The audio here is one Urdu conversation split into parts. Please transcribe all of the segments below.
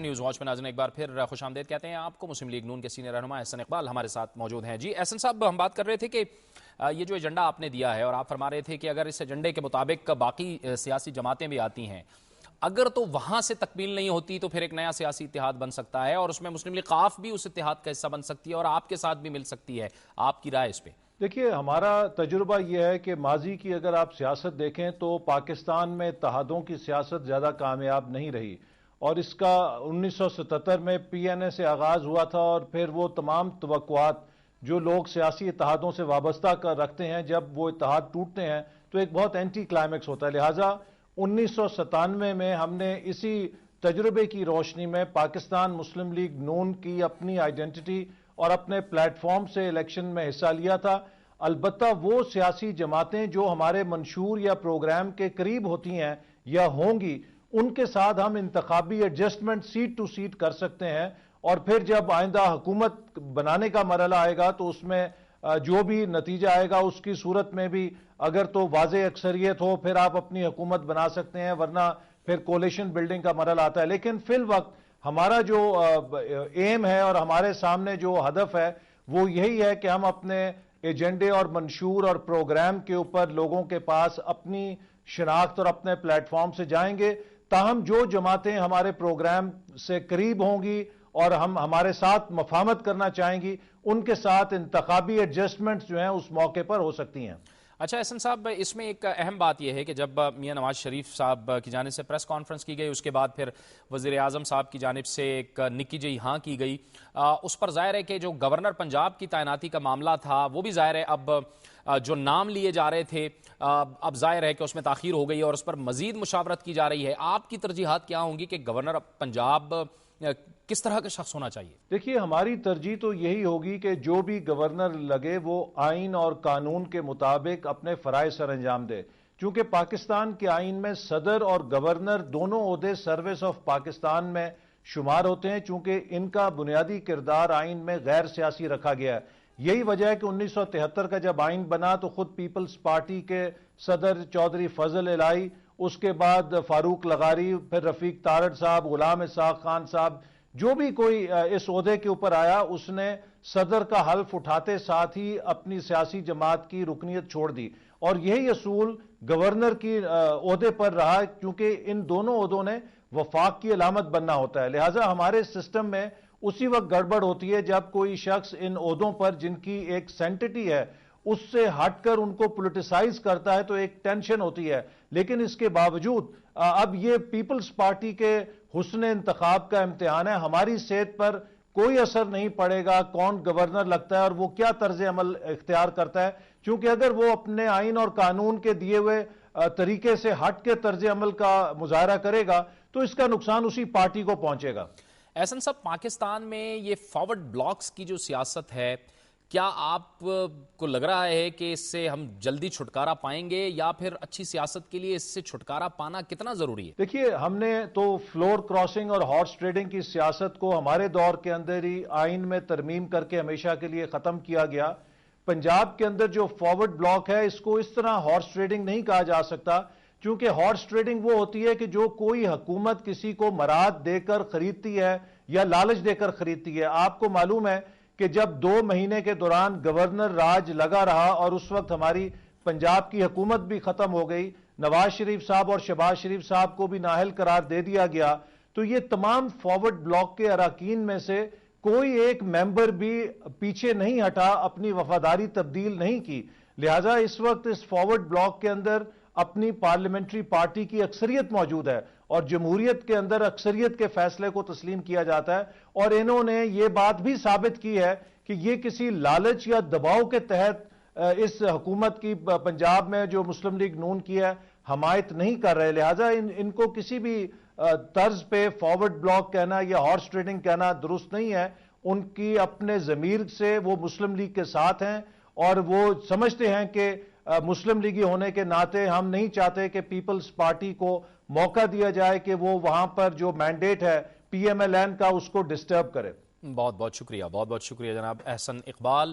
پرائم نیوز واچ میں ناظرین ایک بار پھر خوش آمدید کہتے ہیں آپ کو۔ مسلم لیگ نون کے سینئر رہنما احسن اقبال ہمارے ساتھ موجود ہیں۔ جی احسن صاحب، ہم بات کر رہے تھے کہ یہ جو ایجنڈا آپ نے دیا ہے اور آپ فرما رہے تھے کہ اگر اس ایجنڈے کے مطابق باقی سیاسی جماعتیں بھی آتی ہیں، اگر تو وہاں سے تکمیل نہیں ہوتی تو پھر ایک نیا سیاسی اتحاد بن سکتا ہے اور اس میں مسلم لیگ قاف بھی اس اتحاد کا حصہ بن سکتی ہے اور آپ کے ساتھ بھی مل سکتی ہے۔ آپ کی رائے اس پہ؟ دیکھیے، ہمارا تجربہ یہ ہے کہ ماضی کی اگر آپ سیاست دیکھیں تو پاکستان میں اتحادوں کی سیاست زیادہ کامیاب نہیں رہی، اور اس کا 1977 میں پی این اے سے آغاز ہوا تھا، اور پھر وہ تمام توقعات جو لوگ سیاسی اتحادوں سے وابستہ کر رکھتے ہیں، جب وہ اتحاد ٹوٹتے ہیں تو ایک بہت اینٹی کلائمیکس ہوتا ہے۔ لہٰذا 1997 میں ہم نے اسی تجربے کی روشنی میں پاکستان مسلم لیگ نون کی اپنی آئیڈینٹی اور اپنے پلیٹ فارم سے الیکشن میں حصہ لیا تھا۔ البتہ وہ سیاسی جماعتیں جو ہمارے منشور یا پروگرام کے قریب ہوتی ہیں یا ہوں گی، ان کے ساتھ ہم انتخابی ایڈجسٹمنٹ سیٹ ٹو سیٹ کر سکتے ہیں، اور پھر جب آئندہ حکومت بنانے کا مرحلہ آئے گا تو اس میں جو بھی نتیجہ آئے گا اس کی صورت میں بھی اگر تو واضح اکثریت ہو پھر آپ اپنی حکومت بنا سکتے ہیں، ورنہ پھر کولیشن بلڈنگ کا مرحلہ آتا ہے۔ لیکن فی الوقت ہمارا جو ایم ہے اور ہمارے سامنے جو ہدف ہے وہ یہی ہے کہ ہم اپنے ایجنڈے اور منشور اور پروگرام کے اوپر لوگوں کے پاس اپنی شناخت اور اپنے پلیٹ فارم سے جائیں گے، تاہم جو جماعتیں ہمارے پروگرام سے قریب ہوں گی اور ہمارے ساتھ مفاہمت کرنا چاہیں گی، ان کے ساتھ انتخابی ایڈجسٹمنٹس جو ہیں اس موقع پر ہو سکتی ہیں۔ اچھا احسن صاحب، اس میں ایک اہم بات یہ ہے کہ جب میاں نواز شریف صاحب کی جانب سے پریس کانفرنس کی گئی، اس کے بعد پھر وزیر اعظم صاحب کی جانب سے ایک نکی جی ہاں کی گئی، اس پر ظاہر ہے کہ جو گورنر پنجاب کی تعیناتی کا معاملہ تھا وہ بھی ظاہر ہے اب جو نام لیے جا رہے تھے اب ظاہر ہے کہ اس میں تاخیر ہو گئی اور اس پر مزید مشاورت کی جا رہی ہے۔ آپ کی ترجیحات کیا ہوں گی کہ گورنر پنجاب کس طرح کا شخص ہونا چاہیے؟ دیکھیے، ہماری ترجیح تو یہی ہوگی کہ جو بھی گورنر لگے وہ آئین اور قانون کے مطابق اپنے فرائض سر انجام دے، چونکہ پاکستان کے آئین میں صدر اور گورنر دونوں عہدے سروس آف پاکستان میں شمار ہوتے ہیں، چونکہ ان کا بنیادی کردار آئین میں غیر سیاسی رکھا گیا ہے۔ یہی وجہ ہے کہ 1973 کا جب آئین بنا تو خود پیپلز پارٹی کے صدر چودھری فضل الہی، اس کے بعد فاروق لغاری، پھر رفیق تارڑ صاحب، غلام اسحاق خان صاحب، جو بھی کوئی اس عہدے کے اوپر آیا اس نے صدر کا حلف اٹھاتے ساتھ ہی اپنی سیاسی جماعت کی رکنیت چھوڑ دی، اور یہی اصول گورنر کی عہدے پر رہا، کیونکہ ان دونوں عہدوں نے وفاق کی علامت بننا ہوتا ہے۔ لہٰذا ہمارے سسٹم میں اسی وقت گڑبڑ ہوتی ہے جب کوئی شخص ان عہدوں پر جن کی ایک سینٹٹی ہے اس سے ہٹ کر ان کو پولیٹیسائز کرتا ہے تو ایک ٹینشن ہوتی ہے۔ لیکن اس کے باوجود اب یہ پیپلز پارٹی کے حسن انتخاب کا امتحان ہے، ہماری صحت پر کوئی اثر نہیں پڑے گا کون گورنر لگتا ہے اور وہ کیا طرز عمل اختیار کرتا ہے، چونکہ اگر وہ اپنے آئین اور قانون کے دیے ہوئے طریقے سے ہٹ کے طرز عمل کا مظاہرہ کرے گا تو اس کا نقصان اسی پارٹی کو پہنچے گا۔ احسن صاحب، پاکستان میں یہ فارورڈ بلاکس کی جو سیاست ہے، کیا آپ کو لگ رہا ہے کہ اس سے ہم جلدی چھٹکارا پائیں گے یا پھر اچھی سیاست کے لیے اس سے چھٹکارا پانا کتنا ضروری ہے؟ دیکھیے، ہم نے تو فلور کراسنگ اور ہارس ٹریڈنگ کی سیاست کو ہمارے دور کے اندر ہی آئین میں ترمیم کر کے ہمیشہ کے لیے ختم کیا گیا۔ پنجاب کے اندر جو فارورڈ بلاک ہے اس کو اس طرح ہارس ٹریڈنگ نہیں کہا جا سکتا، چونکہ ہارس ٹریڈنگ وہ ہوتی ہے کہ جو کوئی حکومت کسی کو مراد دے کر خریدتی ہے یا لالچ دے کر خریدتی ہے۔ آپ کو معلوم ہے کہ جب 2 مہینے کے دوران گورنر راج لگا رہا اور اس وقت ہماری پنجاب کی حکومت بھی ختم ہو گئی، نواز شریف صاحب اور شہباز شریف صاحب کو بھی نااہل قرار دے دیا گیا، تو یہ تمام فارورڈ بلاک کے اراکین میں سے کوئی ایک ممبر بھی پیچھے نہیں ہٹا، اپنی وفاداری تبدیل نہیں کی۔ لہٰذا اس وقت اس فارورڈ بلاک کے اندر اپنی پارلیمنٹری پارٹی کی اکثریت موجود ہے اور جمہوریت کے اندر اکثریت کے فیصلے کو تسلیم کیا جاتا ہے، اور انہوں نے یہ بات بھی ثابت کی ہے کہ یہ کسی لالچ یا دباؤ کے تحت اس حکومت کی پنجاب میں جو مسلم لیگ نون کی ہے حمایت نہیں کر رہے۔ لہٰذا ان کو کسی بھی طرز پہ فارورڈ بلاک کہنا یا ہارس ٹریڈنگ کہنا درست نہیں ہے۔ ان کی اپنے ضمیر سے وہ مسلم لیگ کے ساتھ ہیں اور وہ سمجھتے ہیں کہ مسلم لیگی ہونے کے ناطے ہم نہیں چاہتے کہ پیپلز پارٹی کو موقع دیا جائے کہ وہ وہاں پر جو مینڈیٹ ہے پی ایم ایل این کا اس کو ڈسٹرب کرے۔ بہت بہت شکریہ جناب احسن اقبال،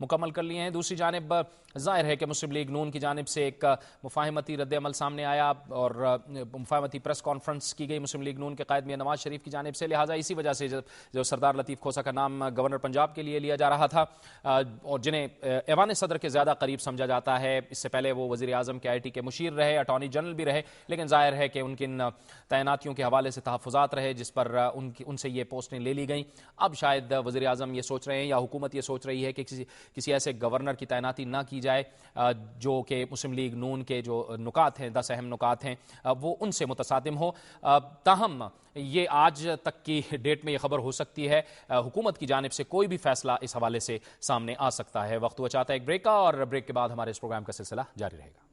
مکمل کر لیے ہیں. دوسری جانب ظاہر ہے کہ مسلم لیگ نون کی جانب سے ایک مفاہمتی رد عمل سامنے آیا اور مفاہمتی پریس کانفرنس کی گئی مسلم لیگ نون کے قائد میاں نواز شریف کی جانب سے. لہٰذا اسی وجہ سے جو سردار لطیف کھوسہ کا نام گورنر پنجاب کے لیے لیا جا رہا تھا اور جنہیں ایوان صدر کے زیادہ قریب سمجھا جاتا ہے, اس سے پہلے وہ وزیر اعظم کے آئی ٹی کے مشیر رہے, اٹارنی جنرل بھی رہے, لیکن ظاہر ہے کہ ان کی تعیناتیوں کے حوالے سے تحفظات رہے جس پر ان سے یہ پوسٹیں لے لی گئیں. اب شاید وزیر اعظم یہ سوچ رہے ہیں یا حکومت یہ سوچ رہی ہے کہ کسی ایسے گورنر کی تعیناتی نہ کی جائے جو کہ مسلم لیگ نون کے جو نکات ہیں, 10 اہم نکات ہیں, وہ ان سے متصادم ہو. تاہم یہ آج تک کی ڈیٹ میں یہ خبر ہو سکتی ہے, حکومت کی جانب سے کوئی بھی فیصلہ اس حوالے سے سامنے آ سکتا ہے. وقت ہوا چاہتا ہے ایک بریک کا, اور بریک کے بعد ہمارے اس پروگرام کا سلسلہ جاری رہے گا.